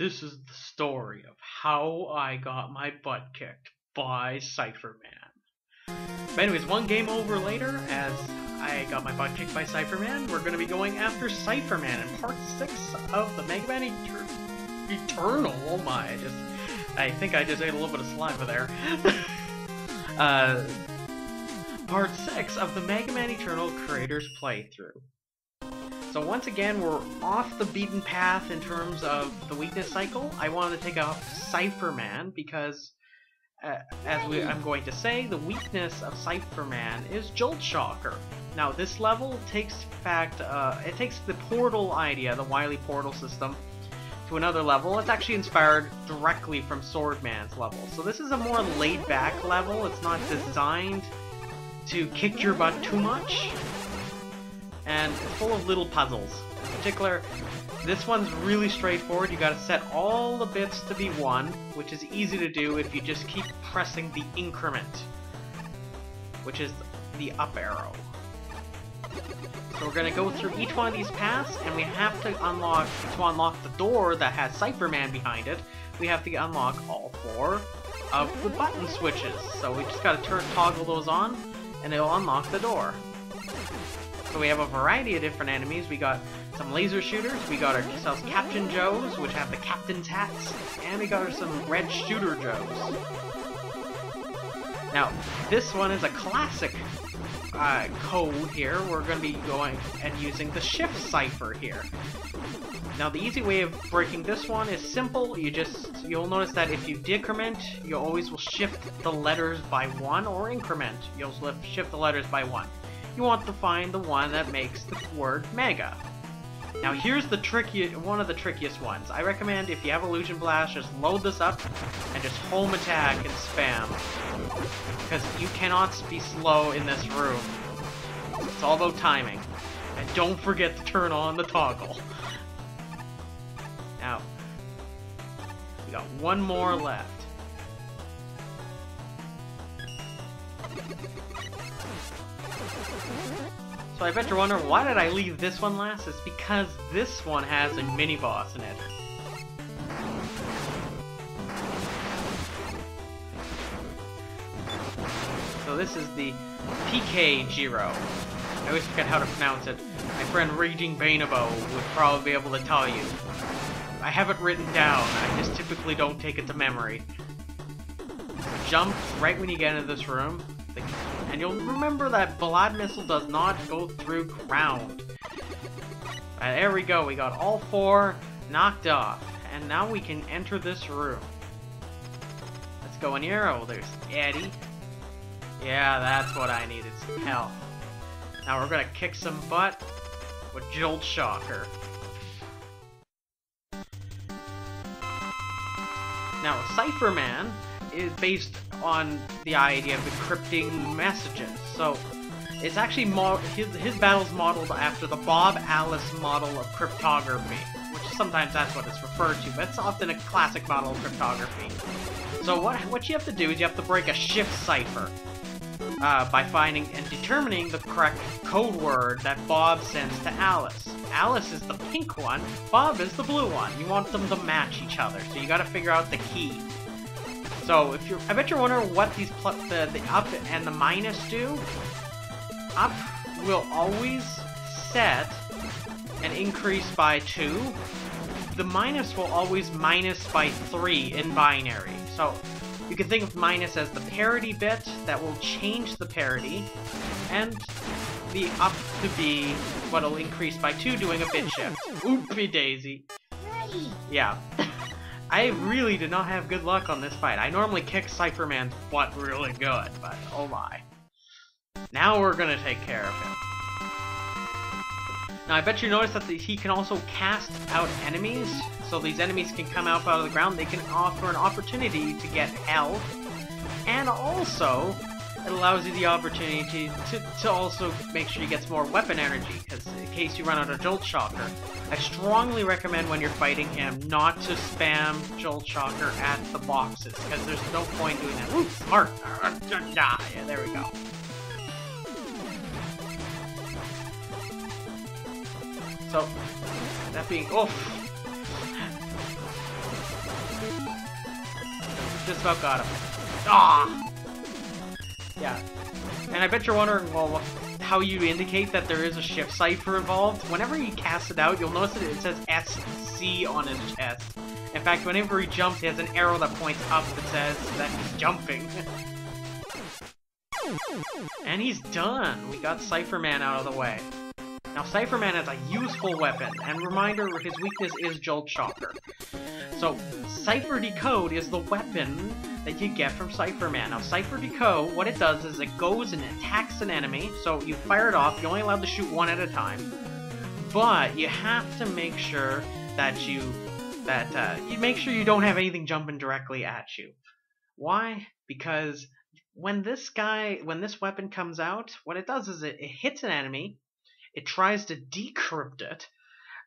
This is the story of how I got my butt kicked by Cipher Man. But anyways, one game over later, as I got my butt kicked by Cipher Man, we're going to be going after Cipher Man in part 6 of the Mega Man Eternal. Oh my, I think I just ate a little bit of saliva there. Part 6 of the Mega Man Eternal Creators Playthrough. So once again, we're off the beaten path in terms of the weakness cycle. I wanted to take off Cipher Man because, I'm going to say, the weakness of Cipher Man is Jolt Shocker. Now this level takes, it takes the portal idea, the Wily portal system, to another level. It's actually inspired directly from Swordman's level. So this is a more laid-back level. It's not designed to kick your butt too much, and it's full of little puzzles. In particular, this one's really straightforward. You gotta set all the bits to be 1, which is easy to do if you just keep pressing the increment, which is the up arrow. So we're gonna go through each one of these paths, and we have to unlock the door that has Cipher Man behind it. We have to unlock all 4 of the button switches. So we just gotta toggle those on, and it'll unlock the door. So we have a variety of different enemies. We got some laser shooters, we got ourselves Captain Joes, which have the captain's hats, and we got some red shooter Joes. Now, this one is a classic code here. We're going to be going and using the shift cipher here. Now, the easy way of breaking this one is simple. You'll notice that if you decrement, you always will shift the letters by 1, or increment, you'll shift the letters by 1. You want to find the one that makes the word Mega. Now here's the one of the trickiest ones. I recommend, if you have Illusion Blast, just load this up and just home attack and spam, because you cannot be slow in this room. It's all about timing. And don't forget to turn on the toggle. Now, we got one more left. So I bet you're wondering, why did I leave this one last? It's because this one has a mini-boss in it. So this is the PK Jiro. I always forget how to pronounce it. My friend Raging Banebo would probably be able to tell you. I have it written down, I just typically don't take it to memory. Jump right when you get into this room. And you'll remember that Blood Missile does not go through ground. Right, there we go, we got all 4 knocked off. And now we can enter this room. Let's go in here. Oh, there's Eddie. Yeah, that's what I needed, some health. Now we're gonna kick some butt with Jolt Shocker. Now, Cipher Man is based on the idea of encrypting messages. So it's actually his battle's modeled after the Bob Alice model of cryptography, which sometimes that's what it's referred to, but it's often a classic model of cryptography. So what you have to do is you have to break a shift cipher by finding and determining the correct code word that Bob sends to Alice. Alice is the pink one, Bob is the blue one. You want them to match each other, so you gotta figure out the key. So I bet you're wondering what these the up and the minus do. Up will always set and increase by 2. The minus will always minus by 3 in binary. So you can think of minus as the parity bit that will change the parity, and the up to be what will increase by 2, doing a bit shift. Oopie daisy. Yeah. I really did not have good luck on this fight. I normally kick Cipher Man's butt really good, but oh my. Now we're gonna take care of him. Now I bet you noticed that he can also cast out enemies, so these enemies can come out of the ground. They can offer an opportunity to get health, and also it allows you the opportunity to also make sure you get some more weapon energy, because in case you run out of Jolt Shocker. I strongly recommend when you're fighting him not to spam Jolt Shocker at the boxes, because there's no point doing that. Ooh, smart! Yeah, there we go. So, that being... oof! Just about got him. Ah! Yeah. And I bet you're wondering, well, how you indicate that there is a shift cipher involved. Whenever he casts it out, you'll notice that it says SC on his chest. In fact, whenever he jumps, he has an arrow that points up that says that he's jumping. And he's done! We got Cipher Man out of the way. Now, Cipher Man has a useful weapon, and reminder, his weakness is Jolt Shocker. So, Cipher Decode is the weapon that you get from Cipher Man. Now, Cipher Decode, what it does is it goes and attacks an enemy, so you fire it off, you're only allowed to shoot one at a time, but you have to make sure that you make sure you don't have anything jumping directly at you. Why? Because when this weapon comes out, what it does is it hits an enemy, it tries to decrypt it,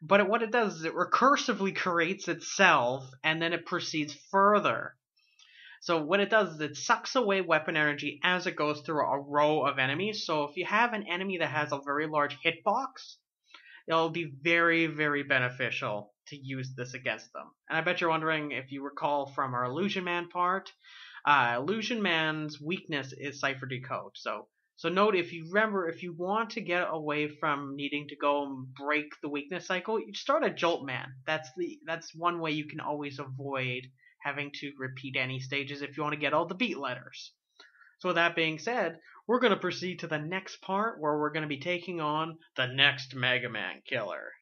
but what it does is it recursively creates itself, and then it proceeds further. So what it does is it sucks away weapon energy as it goes through a row of enemies. So if you have an enemy that has a very large hitbox, it'll be very, very beneficial to use this against them. And I bet you're wondering, if you recall from our Illusion Man part, Illusion Man's weakness is Cipher Decode. So note, if you remember, if you want to get away from needing to go and break the weakness cycle, you start a Jolt Man. That's one way you can always avoid having to repeat any stages if you want to get all the beat letters. So with that being said, we're going to proceed to the next part where we're going to be taking on the next Mega Man killer.